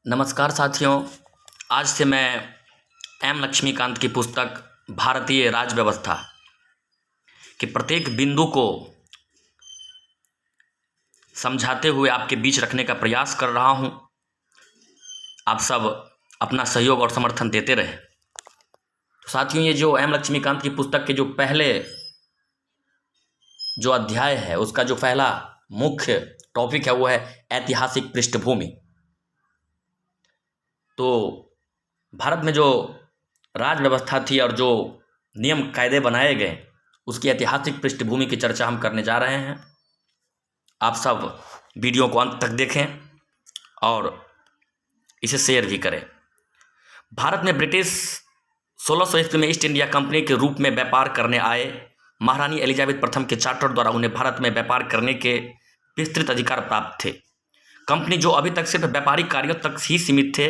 नमस्कार साथियों। आज से मैं एम लक्ष्मीकांत की पुस्तक भारतीय राज्य व्यवस्था के प्रत्येक बिंदु को समझाते हुए आपके बीच रखने का प्रयास कर रहा हूं। आप सब अपना सहयोग और समर्थन देते रहे। तो साथियों, ये जो एम लक्ष्मीकांत की पुस्तक के जो पहले जो अध्याय है, उसका जो पहला मुख्य टॉपिक है वो है ऐतिहासिक पृष्ठभूमि। तो भारत में जो राज व्यवस्था थी और जो नियम कायदे बनाए गए, उसकी ऐतिहासिक पृष्ठभूमि की चर्चा हम करने जा रहे हैं। आप सब वीडियो को अंत तक देखें और इसे शेयर भी करें। भारत में ब्रिटिश 1600 ईस्वी में ईस्ट इंडिया कंपनी के रूप में व्यापार करने आए महारानी एलिजाबेथ प्रथम के चार्टर द्वारा उन्हें भारत में व्यापार करने के विस्तृत अधिकार प्राप्त थे। कंपनी, जो अभी तक सिर्फ व्यापारिक कार्यों तक ही सीमित थे,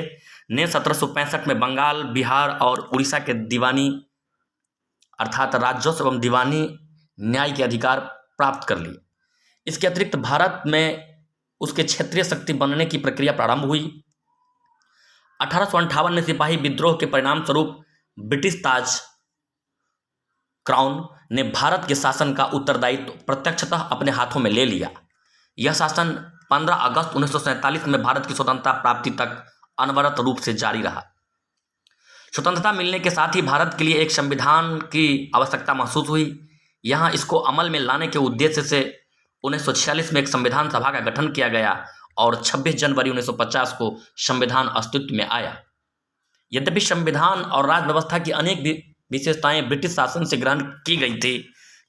ने 1765 में बंगाल, बिहार और उड़ीसा के दीवानी अर्थात राजस्व एवं दीवानी न्याय के अधिकार प्राप्त कर लिए। इसके अतिरिक्त भारत में उसके क्षेत्रीय शक्ति बनने की प्रक्रिया प्रारंभ हुई। 1858 में सिपाही विद्रोह के परिणाम स्वरूप ब्रिटिश ताज क्राउन ने भारत के शासन का उत्तरदायित्व प्रत्यक्षतः अपने हाथों में ले लिया। यह शासन 15 अगस्त 1947 में भारत की स्वतंत्रता प्राप्ति तक अनवरत रूप से जारी रहा। स्वतंत्रता मिलने के साथ ही भारत के लिए एक संविधान की आवश्यकता महसूस हुई। यहाँ इसको अमल में लाने के उद्देश्य से 1946 में एक संविधान सभा का गठन किया गया और 26 जनवरी 1950 को संविधान अस्तित्व में आया। यद्यपि संविधान और राज व्यवस्था की अनेक विशेषताएं ब्रिटिश शासन से ग्रहण की गई थी,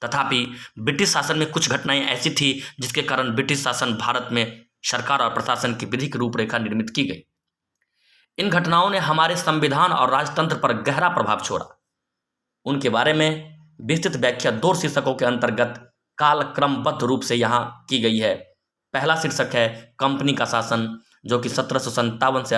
तथापि ब्रिटिश शासन में कुछ घटनाएं ऐसी थी जिसके कारण ब्रिटिश शासन भारत में सरकार और प्रशासन की विधिक रूपरेखा निर्मित की गई। इन घटनाओं ने हमारे संविधान और राजतंत्र पर गहरा प्रभाव छोड़ा। उनके बारे में विस्तृत व्याख्या 2 शीर्षकों के अंतर्गत कालक्रमबद्ध रूप से यहाँ की गई है। पहला शीर्षक है कंपनी का शासन, जो कि 1773 से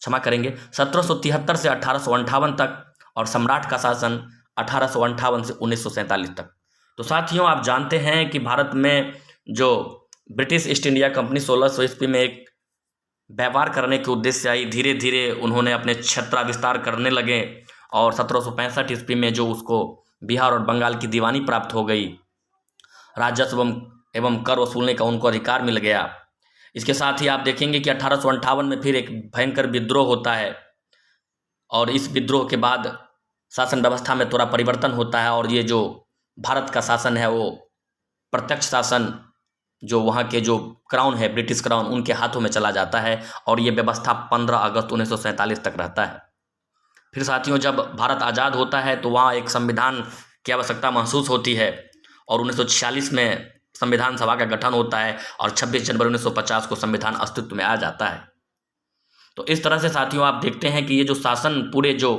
1773 से 1858 तक, और सम्राट का शासन 1858 से 1947 तक। तो साथियों, आप जानते हैं कि भारत में जो ब्रिटिश ईस्ट इंडिया कंपनी 1600 ईस्वी में एक व्यापार करने के उद्देश्य से आई, धीरे धीरे उन्होंने अपने क्षेत्र विस्तार करने लगे और 1765 ईस्वी में जो उसको बिहार और बंगाल की दीवानी प्राप्त हो गई, राजस्व एवं कर वसूलने का उनको अधिकार मिल गया। इसके साथ ही आप देखेंगे कि 1858 में फिर एक भयंकर विद्रोह होता है और इस विद्रोह के बाद शासन व्यवस्था में थोड़ा परिवर्तन होता है और ये जो भारत का शासन है वो प्रत्यक्ष शासन, जो वहाँ के जो क्राउन है, ब्रिटिश क्राउन, उनके हाथों में चला जाता है और ये व्यवस्था 15 अगस्त 1947 तक रहता है। फिर साथियों, जब भारत आज़ाद होता है तो वहाँ एक संविधान की आवश्यकता महसूस होती है और 1946 में संविधान सभा का गठन होता है और 26 जनवरी 1950 को संविधान अस्तित्व में आ जाता है। तो इस तरह से साथियों, आप देखते हैं कि ये जो शासन, पूरे जो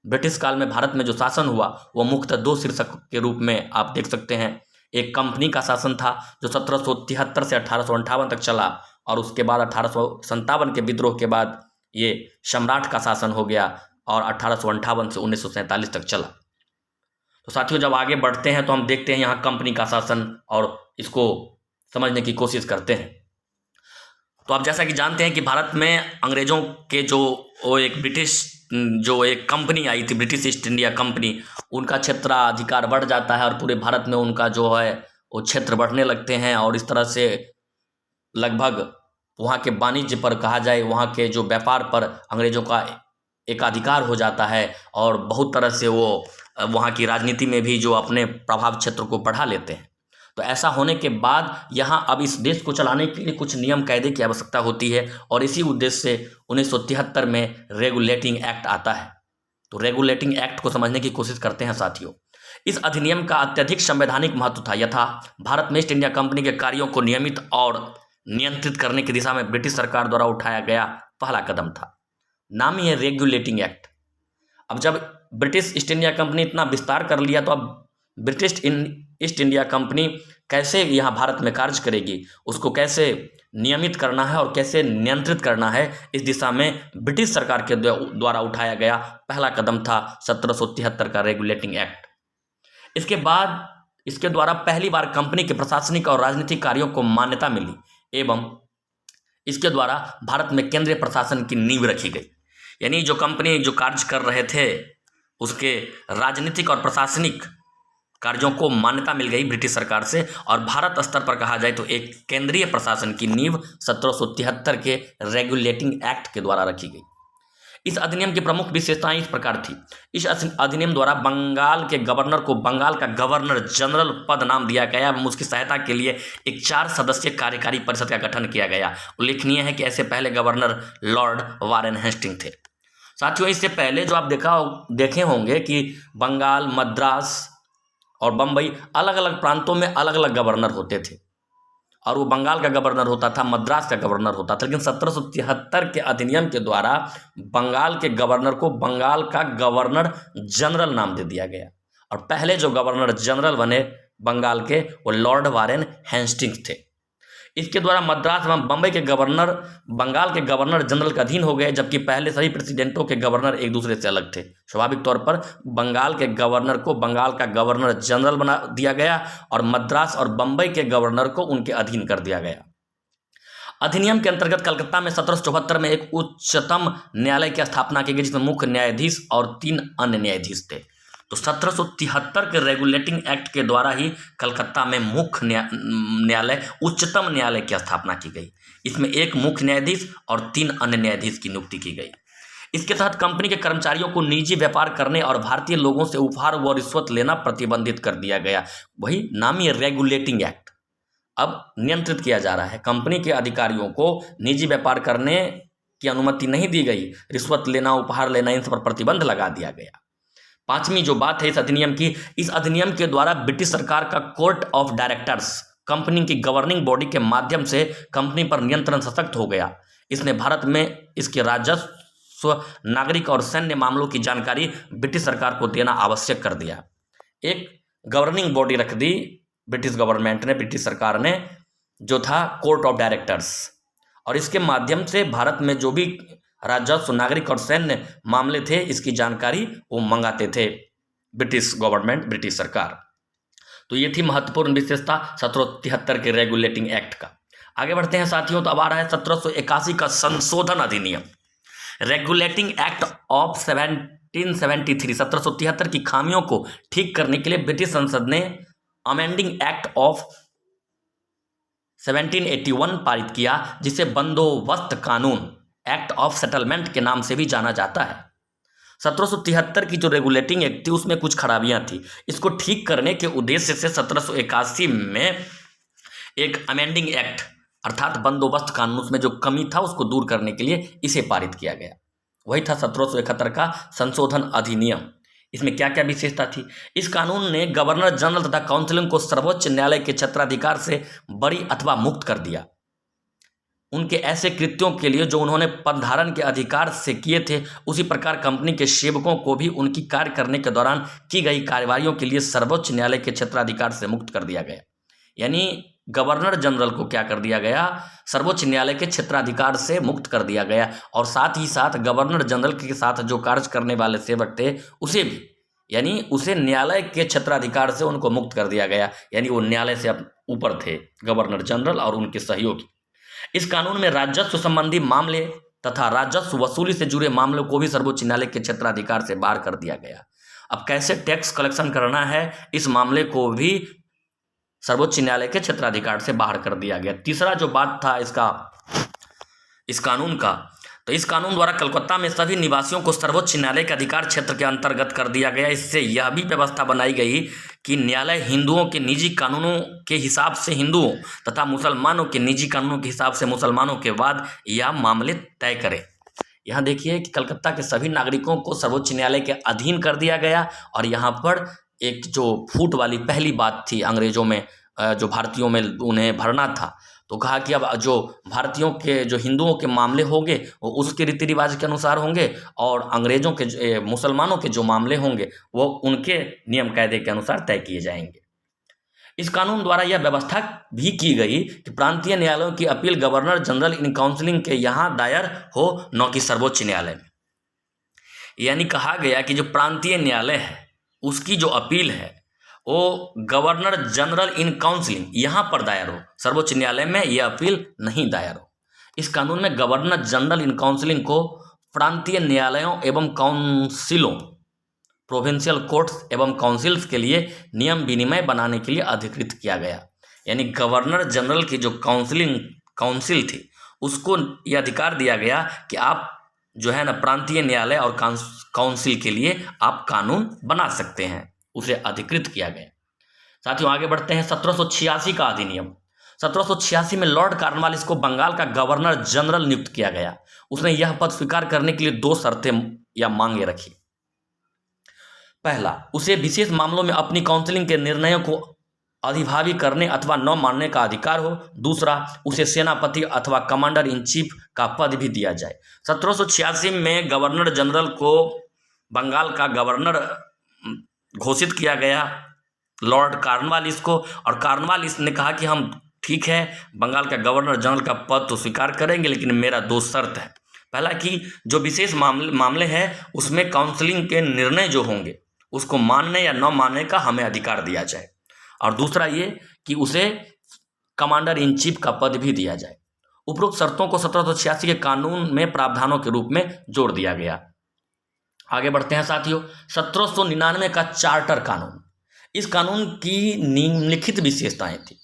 ब्रिटिश काल में भारत में जो शासन हुआ, वो मुख्यतः 2 शीर्षक के रूप में आप देख सकते हैं। एक कंपनी का शासन था जो 1773 से 1858 तक चला और उसके बाद 1857 के विद्रोह के बाद ये सम्राट का शासन हो गया और 1858 से 1947 तक चला। तो साथियों, जब आगे बढ़ते हैं तो हम देखते हैं यहाँ कंपनी का शासन और इसको समझने की कोशिश करते हैं। तो आप जैसा कि जानते हैं कि भारत में अंग्रेजों के जो वो एक ब्रिटिश जो एक कंपनी आई थी, ब्रिटिश ईस्ट इंडिया कंपनी, उनका क्षेत्राधिकार बढ़ जाता है और पूरे भारत में उनका जो है वो क्षेत्र बढ़ने लगते हैं और इस तरह से लगभग वहाँ के वाणिज्य पर कहा जाए, वहाँ के जो व्यापार पर अंग्रेजों का एकाधिकार हो जाता है और बहुत तरह से वो वहाँ की राजनीति में भी जो अपने प्रभाव क्षेत्र को बढ़ा लेते हैं। तो ऐसा होने के बाद यहाँ अब इस देश को चलाने के लिए कुछ नियम कायदे की आवश्यकता होती है और इसी उद्देश्य से 1973 में रेगुलेटिंग एक्ट आता है। तो रेगुलेटिंग एक्ट को समझने की कोशिश करते हैं साथियों। इस अधिनियम का अत्यधिक संवैधानिक महत्व था। यथा भारत में ईस्ट इंडिया कंपनी के कार्यों को नियमित और नियंत्रित करने की दिशा में ब्रिटिश सरकार द्वारा उठाया गया पहला कदम था। नाम ही है रेगुलेटिंग एक्ट। अब जब ब्रिटिश ईस्ट इंडिया कंपनी इतना विस्तार कर लिया तो अब ब्रिटिश ईस्ट इंडिया कंपनी कैसे यहाँ भारत में कार्य करेगी, उसको कैसे नियमित करना है और कैसे नियंत्रित करना है, इस दिशा में ब्रिटिश सरकार के द्वारा उठाया गया पहला कदम था 1773 का रेगुलेटिंग एक्ट। इसके बाद इसके द्वारा पहली बार कंपनी के प्रशासनिक और राजनीतिक कार्यों को मान्यता मिली एवं इसके द्वारा भारत में केंद्रीय प्रशासन की नींव रखी गई। यानी जो कंपनी जो कार्य कर रहे थे उसके राजनीतिक और प्रशासनिक कार्यों को मान्यता मिल गई ब्रिटिश सरकार से, और भारत स्तर पर कहा जाए तो एक केंद्रीय प्रशासन की नींव 1773 के रेगुलेटिंग एक्ट के द्वारा रखी गई। इस अधिनियम की प्रमुख विशेषताएं इस प्रकार थी। इस अधिनियम द्वारा बंगाल के गवर्नर को बंगाल का गवर्नर जनरल पद नाम दिया गया एवं उसकी सहायता के लिए एक 4 सदस्यीय कार्यकारी परिषद का गठन किया गया। उल्लेखनीय है कि ऐसे पहले गवर्नर लॉर्ड वारेन हेस्टिंग थे। साथियों, इससे पहले जो आप देखे होंगे कि बंगाल, मद्रास और बम्बई अलग अलग प्रांतों में अलग अलग गवर्नर होते थे, और वो बंगाल का गवर्नर होता था, मद्रास का गवर्नर होता था। लेकिन 1773 के अधिनियम के द्वारा बंगाल के गवर्नर को बंगाल का गवर्नर जनरल नाम दे दिया गया, और पहले जो गवर्नर जनरल बने बंगाल के वो लॉर्ड वारेन हेस्टिंग्स थे। इसके द्वारा मद्रास एवं बम्बई के गवर्नर बंगाल के गवर्नर जनरल के अधीन हो गए, जबकि पहले सभी प्रेसिडेंटों के गवर्नर एक दूसरे से अलग थे। स्वाभाविक तौर पर बंगाल के गवर्नर को बंगाल का गवर्नर जनरल बना दिया गया और मद्रास और बम्बई के गवर्नर को उनके अधीन कर दिया गया। अधिनियम के अंतर्गत कलकत्ता में 1774 में एक उच्चतम न्यायालय की स्थापना की गई, जिसमें मुख्य न्यायाधीश और 3 अन्य न्यायाधीश थे। तो 1773 के रेगुलेटिंग एक्ट के द्वारा ही कलकत्ता में मुख्य न्यायालय उच्चतम न्यायालय की स्थापना की गई। इसमें एक मुख्य न्यायाधीश और 3 अन्य न्यायाधीश की नियुक्ति की गई। इसके तहत कंपनी के कर्मचारियों को निजी व्यापार करने और भारतीय लोगों से उपहार व रिश्वत लेना प्रतिबंधित कर दिया गया। वही नाम ही रेगुलेटिंग एक्ट अब नियंत्रित किया जा रहा है। कंपनी के अधिकारियों को निजी व्यापार करने की अनुमति नहीं दी गई, रिश्वत लेना, उपहार लेना, इन सब पर प्रतिबंध लगा दिया गया। 5वीं जो बात है इस अधिनियम की, इस अधिनियम के द्वारा ब्रिटिश सरकार का कोर्ट ऑफ डायरेक्टर्स कंपनी की गवर्निंग बॉडी के माध्यम से कंपनी पर नियंत्रण सशक्त हो गया। इसने भारत में इसके राजस्व, नागरिक और सैन्य मामलों की जानकारी ब्रिटिश सरकार को देना आवश्यक कर दिया। एक गवर्निंग बॉडी रख दी ब्रिटिश गवर्नमेंट ने, ब्रिटिश सरकार ने, जो था कोर्ट ऑफ डायरेक्टर्स, और इसके माध्यम से भारत में जो भी राजस्व, नागरिक और सैन्य मामले थे इसकी जानकारी वो मंगाते थे ब्रिटिश गवर्नमेंट, ब्रिटिश सरकार। तो ये थी महत्वपूर्ण विशेषता 1773 के रेगुलेटिंग एक्ट का। आगे बढ़ते हैं साथियों, तो अब आ रहा है 1781 का संशोधन अधिनियम, रेगुलेटिंग एक्ट ऑफ 1773। 1773 की खामियों को ठीक करने के लिए ब्रिटिश संसद ने अमेंडिंग एक्ट ऑफ 1781 पारित किया, जिसे बंदोबस्त कानून, एक्ट ऑफ सेटलमेंट के नाम से भी जाना जाता है। 1773 की जो रेगुलेटिंग एक्ट थी उसमें कुछ खराबियां थी। इसको ठीक करने के उद्देश्य से 1781 में एक अमेंडिंग एक्ट अर्थात बंदोबस्त कानून, उसमें जो कमी था उसको दूर करने के लिए इसे पारित किया गया। वही था 1771 का संशोधन अधिनियम। इसमें क्या क्या विशेषता थी? इस कानून ने गवर्नर जनरल तथा काउंसिल को सर्वोच्च न्यायालय के क्षेत्राधिकार से बरी अथवा मुक्त कर दिया। उनके ऐसे कृत्यों के लिए जो उन्होंने पदधारण के अधिकार से किए थे, उसी प्रकार कंपनी के सेवकों को भी उनकी कार्य करने के दौरान की गई कार्यवाहियों के लिए सर्वोच्च न्यायालय के क्षेत्राधिकार से मुक्त कर दिया गया। यानी गवर्नर जनरल को क्या कर दिया गया? सर्वोच्च न्यायालय के क्षेत्राधिकार से मुक्त कर दिया गया, और साथ ही साथ गवर्नर जनरल के साथ जो कार्य करने वाले सेवक थे उसे भी, यानी उसे न्यायालय के क्षेत्राधिकार से उनको मुक्त कर दिया गया। यानी वो न्यायालय से ऊपर थे गवर्नर जनरल और उनके सहयोगी। इस कानून में राजस्व संबंधी मामले तथा राजस्व वसूली से जुड़े मामलों को भी सर्वोच्च न्यायालय के क्षेत्राधिकार से बाहर कर दिया गया। अब कैसे टैक्स कलेक्शन करना है, इस मामले को भी सर्वोच्च न्यायालय के क्षेत्राधिकार से बाहर कर दिया गया। तीसरा जो बात था इस कानून का, तो इस कानून द्वारा कलकत्ता में सभी निवासियों को सर्वोच्च न्यायालय के अधिकार क्षेत्र के अंतर्गत कर दिया गया। इससे यह भी व्यवस्था बनाई गई कि न्यायालय हिंदुओं के निजी कानूनों के हिसाब से हिंदुओं तथा मुसलमानों के निजी कानूनों के हिसाब से मुसलमानों के बाद यह मामले तय करे। यहाँ देखिए कि कलकत्ता के सभी नागरिकों को सर्वोच्च न्यायालय के अधीन कर दिया गया, और यहाँ पर एक जो फूट वाली पहली बात थी अंग्रेजों में, जो भारतीयों में उन्हें भरना था, तो कहा कि अब जो भारतीयों के, जो हिंदुओं के मामले होंगे वो उसके रीति रिवाज के अनुसार होंगे, और अंग्रेजों के, मुसलमानों के जो मामले होंगे वो उनके नियम कायदे के अनुसार तय किए जाएंगे। इस कानून द्वारा यह व्यवस्था भी की गई कि प्रांतीय न्यायालयों की appeal governor general in counselling के यहाँ दायर हो, न कि सर्वोच्च न्यायालय में। यानी कहा गया कि जो प्रांतीय न्यायालय है उसकी जो अपील है वो गवर्नर जनरल इन काउंसिलिंग यहाँ पर दायर हो, सर्वोच्च न्यायालय में यह अपील नहीं दायर हो। इस कानून में गवर्नर जनरल इन काउंसिलिंग को प्रांतीय न्यायालयों एवं काउंसिलों, प्रोविंशियल कोर्ट्स एवं काउंसिल्स के लिए नियम विनिमय बनाने के लिए अधिकृत किया गया। यानी गवर्नर जनरल की जो काउंसिल थी उसको ये अधिकार दिया गया कि आप जो है ना प्रांतीय न्यायालय और काउंसिल के लिए आप कानून बना सकते हैं, उसे अधिकृत किया गया। साथियों आगे बढ़ते हैं। 1786 का अधिनियम। 1786 में लॉर्ड कॉर्नवालिस को बंगाल का गवर्नर जनरल नियुक्त किया गया। उसने यह पद स्वीकार करने के लिए 2 शर्तें या मांगे रखी। पहला, उसे विशेष मामलों में अपनी काउंसिलिंग के निर्णयों को अधिभावी करने अथवा न मानने का अधिकार हो। दूसरा, उसे सेनापति अथवा कमांडर इन चीफ का पद भी दिया जाए। 1786 में गवर्नर जनरल को बंगाल का गवर्नर घोषित किया गया, लॉर्ड कॉर्नवालिस को, और कॉर्नवालिस ने कहा कि हम ठीक है बंगाल का गवर्नर जनरल का पद तो स्वीकार करेंगे, लेकिन मेरा 2 शर्त है। पहला कि जो विशेष मामले हैं उसमें काउंसिलिंग के निर्णय जो होंगे उसको मानने या न मानने का हमें अधिकार दिया जाए, और दूसरा ये कि उसे कमांडर इन चीफ का पद भी दिया जाए। उपरोक्त शर्तों को 1786 के कानून में प्रावधानों के रूप में जोड़ दिया गया। आगे बढ़ते हैं साथियों। 1799 का चार्टर कानून। इस कानून की निम्नलिखित विशेषताएं थी।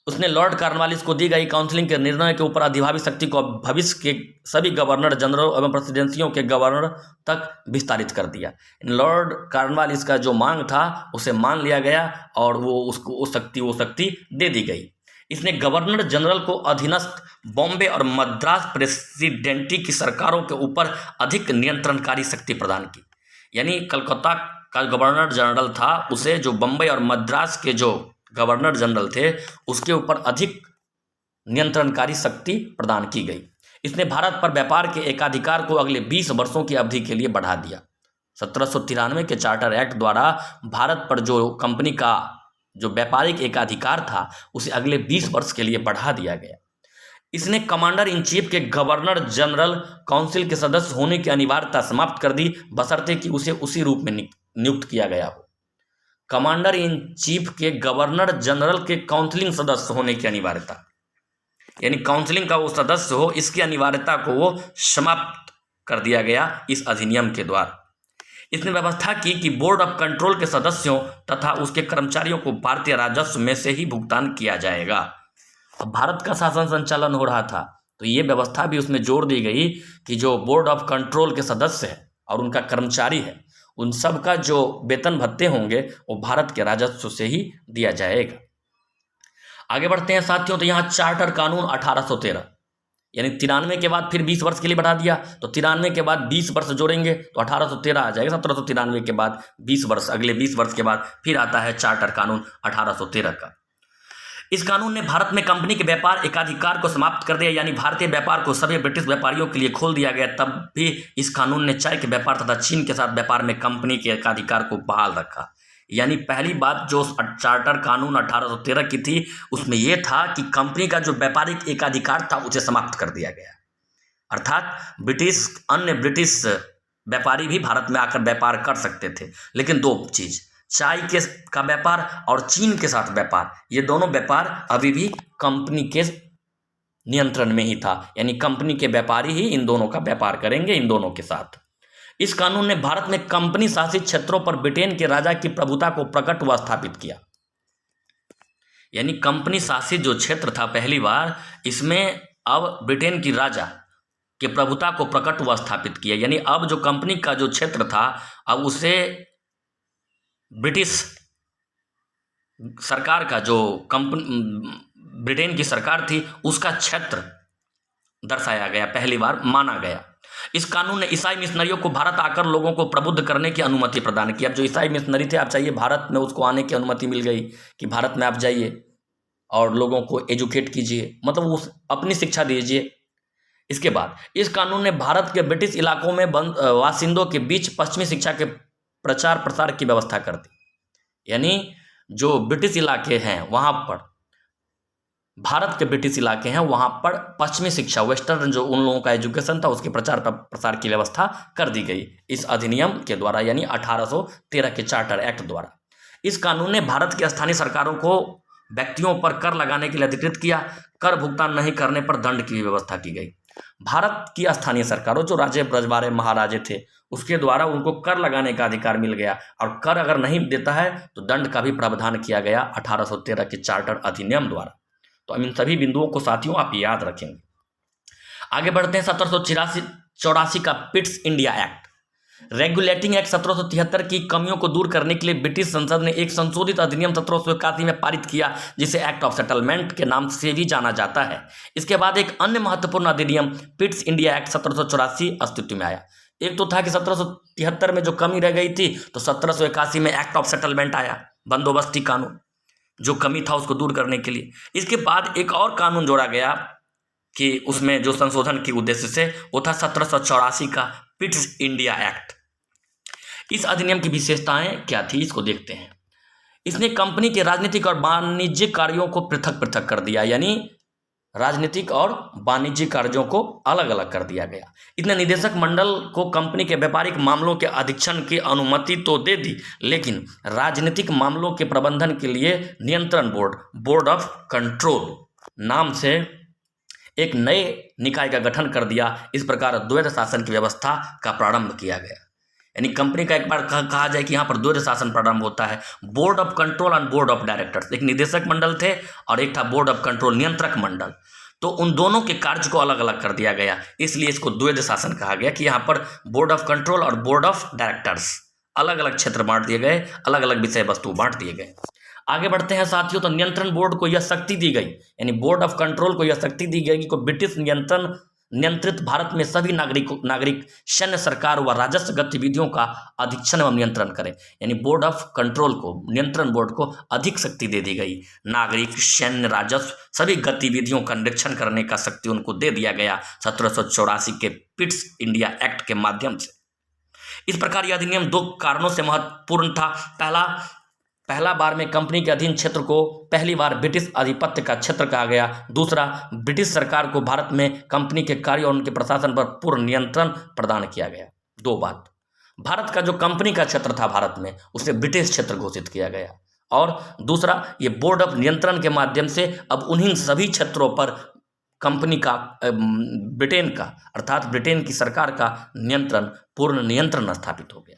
उसने लॉर्ड कॉर्नवालिस को दी गई काउंसिलिंग के निर्णय के ऊपर अधिभावी शक्ति को भविष्य के सभी गवर्नर जनरल एवं प्रेसिडेंसियों के गवर्नर तक विस्तारित कर दिया। लॉर्ड कॉर्नवालिस का जो मांग था उसे मान लिया गया और वो उसको वो शक्ति दे दी गई। इसने गवर्नर जनरल को अधीनस्थ बॉम्बे और मद्रास प्रेसिडेंटी की सरकारों के ऊपर अधिक नियंत्रणकारी शक्ति प्रदान की। यानी कलकत्ता का गवर्नर जनरल था, उसे जो बम्बई और मद्रास के जो गवर्नर जनरल थे उसके ऊपर अधिक नियंत्रणकारी शक्ति प्रदान की गई। इसने भारत पर व्यापार के एकाधिकार को अगले 20 वर्षों की अवधि के लिए बढ़ा दिया। 1793 के चार्टर एक्ट द्वारा भारत पर जो कंपनी का जो व्यापारिक एकाधिकार था उसे अगले 20 वर्ष के लिए बढ़ा दिया गया। इसने कमांडर इन चीफ के गवर्नर जनरल काउंसिल के सदस्य होने की अनिवार्यता समाप्त कर दी, बशर्ते कि उसे उसी रूप में नियुक्त किया गया हो। कमांडर इन चीफ के गवर्नर जनरल के काउंसिलिंग सदस्य होने की अनिवार्यता, यानी काउंसिलिंग का वो सदस्य हो, इसकी अनिवार्यता को वो समाप्त कर दिया गया इस अधिनियम के द्वारा। इसने व्यवस्था की कि बोर्ड ऑफ कंट्रोल के सदस्यों तथा उसके कर्मचारियों को भारतीय राजस्व में से ही भुगतान किया जाएगा। अब भारत का शासन संचालन हो रहा था तो ये व्यवस्था भी उसमें जोड़ दी गई कि जो बोर्ड ऑफ कंट्रोल के सदस्य है और उनका कर्मचारी है उन सब का जो वेतन भत्ते होंगे वो भारत के राजस्व से ही दिया जाएगा। आगे बढ़ते हैं साथियों। तो यहाँ चार्टर कानून 1813, यानी 93 के बाद फिर 20 वर्ष के लिए बढ़ा दिया, तो 93 के बाद 20 वर्ष जोड़ेंगे तो 1813 आ जाएगा। 1793 के बाद 20 वर्ष, अगले 20 वर्ष के बाद फिर आता है चार्टर कानून 1813 का। इस कानून ने भारत में कंपनी के व्यापार एकाधिकार को समाप्त कर दिया, यानी भारतीय व्यापार को सभी ब्रिटिश व्यापारियों के लिए खोल दिया गया। तब भी इस कानून ने चाय के व्यापार तथा चीन के साथ व्यापार में कंपनी के एकाधिकार को बहाल रखा। यानी पहली बात जो चार्टर कानून 1813 की थी उसमें यह था कि कंपनी का जो व्यापारिक एकाधिकार था उसे समाप्त कर दिया गया, अर्थात अन्य ब्रिटिश व्यापारी भी भारत में आकर व्यापार कर सकते थे, लेकिन 2 चीज, चाय का व्यापार और चीन के साथ व्यापार, ये दोनों व्यापार अभी भी कंपनी के नियंत्रण में ही था, यानी कंपनी के व्यापारी ही इन दोनों का व्यापार करेंगे इन दोनों के साथ। इस कानून ने भारत में कंपनी शासित क्षेत्रों पर ब्रिटेन के राजा की प्रभुता को प्रकट व स्थापित किया। यानी कंपनी शासित जो क्षेत्र था पहली बार, इसमें अब ब्रिटेन की राजा के प्रभुता को प्रकट व स्थापित किया। यानी अब जो कंपनी का जो क्षेत्र था अब उसे ब्रिटिश सरकार का जो ब्रिटेन की सरकार थी उसका क्षेत्र दर्शाया गया, पहली बार माना गया। इस कानून ने ईसाई मिशनरियों को भारत आकर लोगों को प्रबुद्ध करने की अनुमति प्रदान की। अब जो ईसाई मिशनरी थे आप चाहिए भारत में, उसको आने की अनुमति मिल गई कि भारत में आप जाइए और लोगों को एजुकेट कीजिए, मतलब उस अपनी शिक्षा दीजिए। इसके बाद इस कानून ने भारत के ब्रिटिश इलाकों में बाशिंदों के बीच पश्चिमी शिक्षा के प्रचार प्रसार की व्यवस्था कर दी। यानी जो ब्रिटिश इलाके हैं वहाँ पर, भारत के ब्रिटिश इलाके हैं वहाँ पर पश्चिमी शिक्षा, वेस्टर्न जो उन लोगों का एजुकेशन था उसके प्रचार प्रसार की व्यवस्था कर दी गई इस अधिनियम के द्वारा, यानी 1813 के चार्टर एक्ट द्वारा। इस कानून ने भारत की स्थानीय सरकारों को व्यक्तियों पर कर लगाने के लिए अधिकृत किया। कर भुगतान नहीं करने पर दंड की भी व्यवस्था की गई। भारत की स्थानीय सरकारों, जो राजे ब्रजवाड़े महाराजे थे, उसके द्वारा उनको कर लगाने का अधिकार मिल गया और कर अगर नहीं देता है तो दंड का भी प्रावधान किया गया 1813 के चार्टर अधिनियम द्वारा। तो इन सभी बिंदुओं को साथियों आप याद रखेंगे। आगे बढ़ते हैं 1784 का Pitt's India act. Regulating act 1773 की कमियों को दूर करने के लिए ब्रिटिश संसद ने एक संशोधित अधिनियम 1781 में पारित किया, जिसे एक्ट ऑफ सेटलमेंट के नाम से भी जाना जाता है। इसके बाद एक अन्य महत्वपूर्ण अधिनियम पिट्स इंडिया एक्ट 1784 अस्तित्व में आया। एक तो था कि 1773 में जो कमी रह गई थी, तो 1781 में एक्ट ऑफ सेटलमेंट आया, बंदोबस्ती कानून, जो कमी था उसको दूर करने के लिए। इसके बाद एक और कानून जोड़ा गया कि उसमें जो संशोधन के उद्देश्य से, वो था 1784 का पिट्स इंडिया एक्ट। इस अधिनियम की विशेषताएं क्या थी, इसको देखते हैं। इसने कंपनी के राजनीतिक और वाणिज्यिक कार्यों को पृथक पृथक कर दिया, यानी राजनीतिक और वाणिज्यिक कार्यों को अलग अलग कर दिया गया। इसने निदेशक मंडल को कंपनी के व्यापारिक मामलों के अधीक्षण की अनुमति तो दे दी, लेकिन राजनीतिक मामलों के प्रबंधन के लिए नियंत्रण बोर्ड, बोर्ड ऑफ कंट्रोल नाम से एक नए निकाय का गठन कर दिया। इस प्रकार द्वैध शासन की व्यवस्था का प्रारंभ किया गया। यानी कंपनी का एक बार कहा जाए कि यहाँ पर द्वैध शासन प्रारंभ होता है। Board of control and board of directors, एक निदेशक मंडल थे और एक था बोर्ड ऑफ कंट्रोल, नियंत्रक मंडल। तो उन दोनों के कार्य को अलग अलग कर दिया गया, इसलिए इसको द्वैध शासन कहा गया कि यहाँ पर बोर्ड ऑफ कंट्रोल और बोर्ड ऑफ डायरेक्टर्स अलग अलग क्षेत्र बांट दिए गए, अलग अलग विषय वस्तु बांट दिए गए। आगे बढ़ते हैं साथियों, तो नियंत्रण बोर्ड को यह शक्ति दी गई, यानी बोर्ड ऑफ कंट्रोल को यह शक्ति दी गई कि को ब्रिटिश नियंत्रित भारत में सभी नागरिक सैन्य, सरकार व राजस्व गतिविधियों का अधीक्षण एवं नियंत्रण करें। यानी बोर्ड ऑफ कंट्रोल को, नियंत्रण बोर्ड को अधिक शक्ति दे दी गई। नागरिक, सैन्य, राजस्व सभी गतिविधियों का निरीक्षण करने का शक्ति उनको दे दिया गया 1784 के पिट्स इंडिया एक्ट के माध्यम से। इस प्रकार यह अधिनियम दो कारणों से महत्वपूर्ण था। पहला बार में कंपनी के अधीन क्षेत्र को पहली बार ब्रिटिश आधिपत्य का क्षेत्र कहा गया। दूसरा, ब्रिटिश सरकार को भारत में कंपनी के कार्य और उनके प्रशासन पर पूर्ण नियंत्रण प्रदान किया गया। दो बात, भारत का जो कंपनी का क्षेत्र था भारत में, उसे ब्रिटिश क्षेत्र घोषित किया गया। और दूसरा, ये बोर्ड ऑफ नियंत्रण के माध्यम से अब उन्हीं सभी क्षेत्रों पर कंपनी का, ब्रिटेन का अर्थात ब्रिटेन की सरकार का नियंत्रण, पूर्ण नियंत्रण स्थापित हो गया।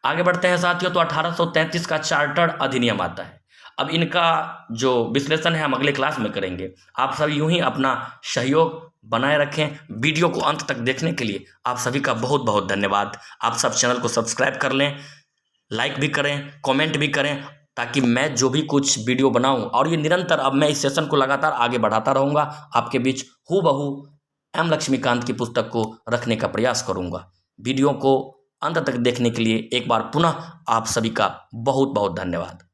आगे बढ़ते हैं साथियों, तो 1833 का चार्टर अधिनियम आता है। अब इनका जो विश्लेषण है हम अगले क्लास में करेंगे। आप सभी यूं ही अपना सहयोग बनाए रखें। वीडियो को अंत तक देखने के लिए आप सभी का बहुत बहुत धन्यवाद। आप सब चैनल को सब्सक्राइब कर लें, लाइक भी करें, कमेंट भी करें, ताकि मैं जो भी कुछ वीडियो बनाऊं, और ये निरंतर, अब मैं इस सेशन को लगातार आगे बढ़ाता रहूँगा, आपके बीच हूबहू एम लक्ष्मीकांत की पुस्तक को रखने का प्रयास करूँगा। वीडियो को अंत तक देखने के लिए एक बार पुनः आप सभी का बहुत बहुत धन्यवाद।